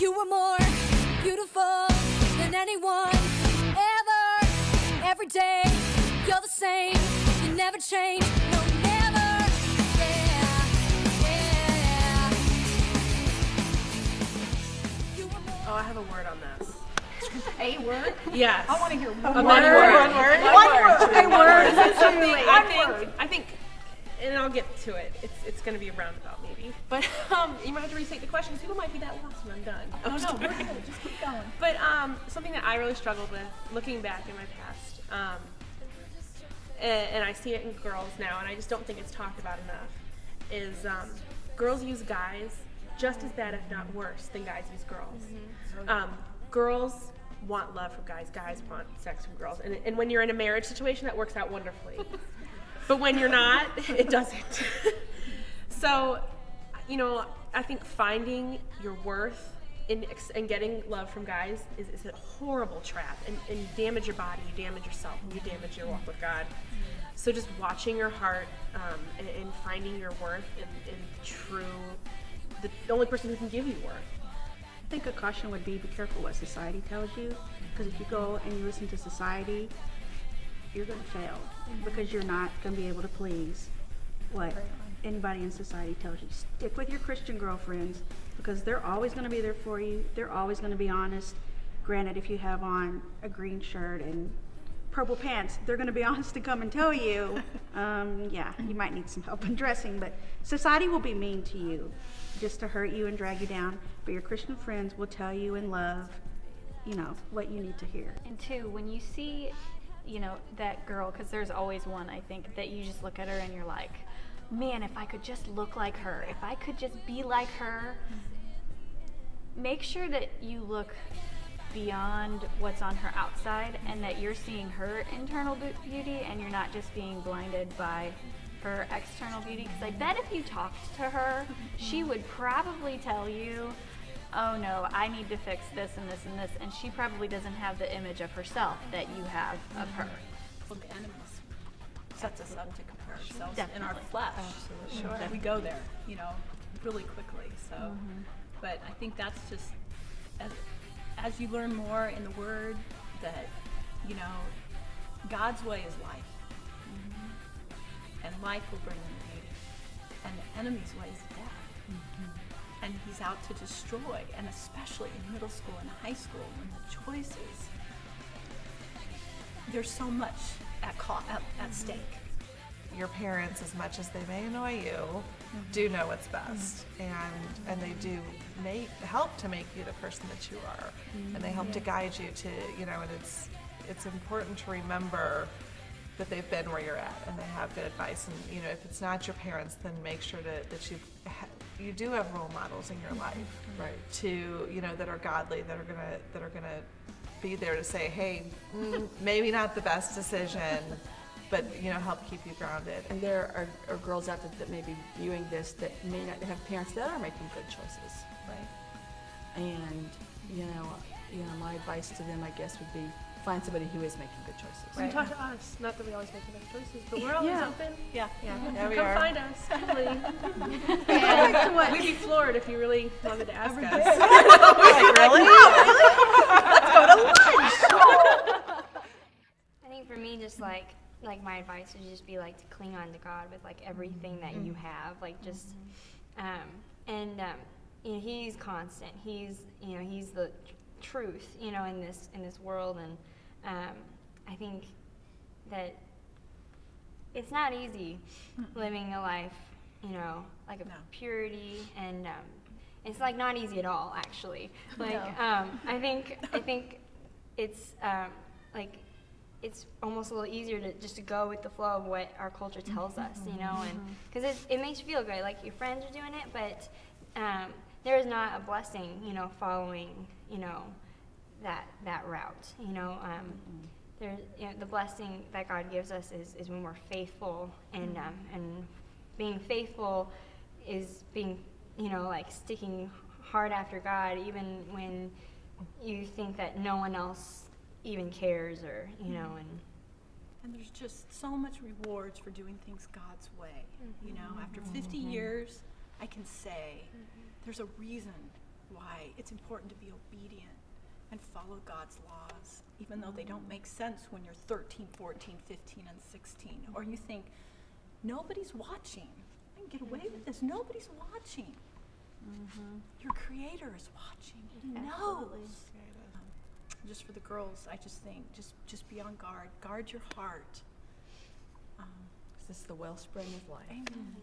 You were more beautiful than anyone ever. Every day, you're the same. You never change. No, never. Yeah, yeah. You were more. Oh, I have a word on this. A word? Yes. I want to hear one A word. many word. One word. One word. One word. Something One I think, and I'll get to it. It's going to be a roundabout maybe. But you might have to restate the question because people might be that lost when I'm done. No, we're good. Just keep going. But something that I really struggled with, looking back in my past, and I see it in girls now, and I just don't think it's talked about enough, is girls use guys just as bad, if not worse, than guys use girls. Girls want love from guys. Guys want sex from girls. And when you're in a marriage situation, that works out wonderfully. But when you're not, it doesn't. So, I think finding your worth in getting love from guys is a horrible trap. And you damage your body, you damage yourself, and you damage your walk with God. So just watching your heart and finding your worth in the only person who can give you worth. I think a caution would be careful what society tells you, because if you go and you listen to society, you're going to fail because you're not going to be able to please what anybody in society tells you. Stick with your Christian girlfriends because they're always going to be there for you. They're always going to be honest. Granted, if you have on a green shirt and purple pants, they're going to be honest to come and tell you, yeah, you might need some help in dressing, but society will be mean to you just to hurt you and drag you down. But your Christian friends will tell you in love, what you need to hear. And two, when you see, that girl, because there's always one, I think, that you just look at her and you're like, man, if I could just look like her, if I could just be like her, make sure that you look beyond what's on her outside and that you're seeing her internal beauty and you're not just being blinded by her external beauty. Because I bet if you talked to her, she would probably tell you, oh no, I need to fix this and this and this, and she probably doesn't have the image of herself that you have of her. Well, the enemies sets us up to compare ourselves in our Definitely. flesh. Absolutely. Sure. We go there, really quickly. So, but I think that's just as you learn more in the Word that God's way is life, and life will bring in beauty, and the enemy's way is death. And he's out to destroy, and especially in middle school and high school when the choices, there's so much at stake. Your parents, as much as they may annoy you, do know what's best, and they do help to make you the person that you are, and they help to guide you to, and it's important to remember that they've been where you're at and they have good advice. And if it's not your parents, then make sure that you do have role models in your life, right? To that are godly, that are gonna be there to say, hey, maybe not the best decision, but help keep you grounded. And there are girls out there that may be viewing this that may not have parents that are making good choices, right? And my advice to them, I guess, would be find somebody who is making good choices. Right. Talk to us. Not that we always make the best choices, but we're always open. Yeah. There we Come are. find us, really. We'd be floored if you really wanted to ask us. Really? I think for me, just like my advice would just be to cling on to God with everything that you have, He's constant. He's the truth, in this world, and I think that it's not easy living a life, of purity, and it's not easy at all, actually. I think it's it's almost a little easier to go with the flow of what our culture tells us, and because it makes you feel good, your friends are doing it, but there is not a blessing, following, that route, the blessing that God gives us is when we're faithful, and being faithful is being, sticking hard after God, even when you think that no one else even cares, or And there's just so much rewards for doing things God's way. After 50 years, I can say there's a reason why it's important to be obedient and follow God's laws, even though they don't make sense when you're 13, 14, 15, and 16. Or you think, nobody's watching. I can get away with this. Nobody's watching. Your Creator is watching. He knows. Just for the girls, I just think, just be on guard. Guard your heart. Is this the wellspring of life? Amen.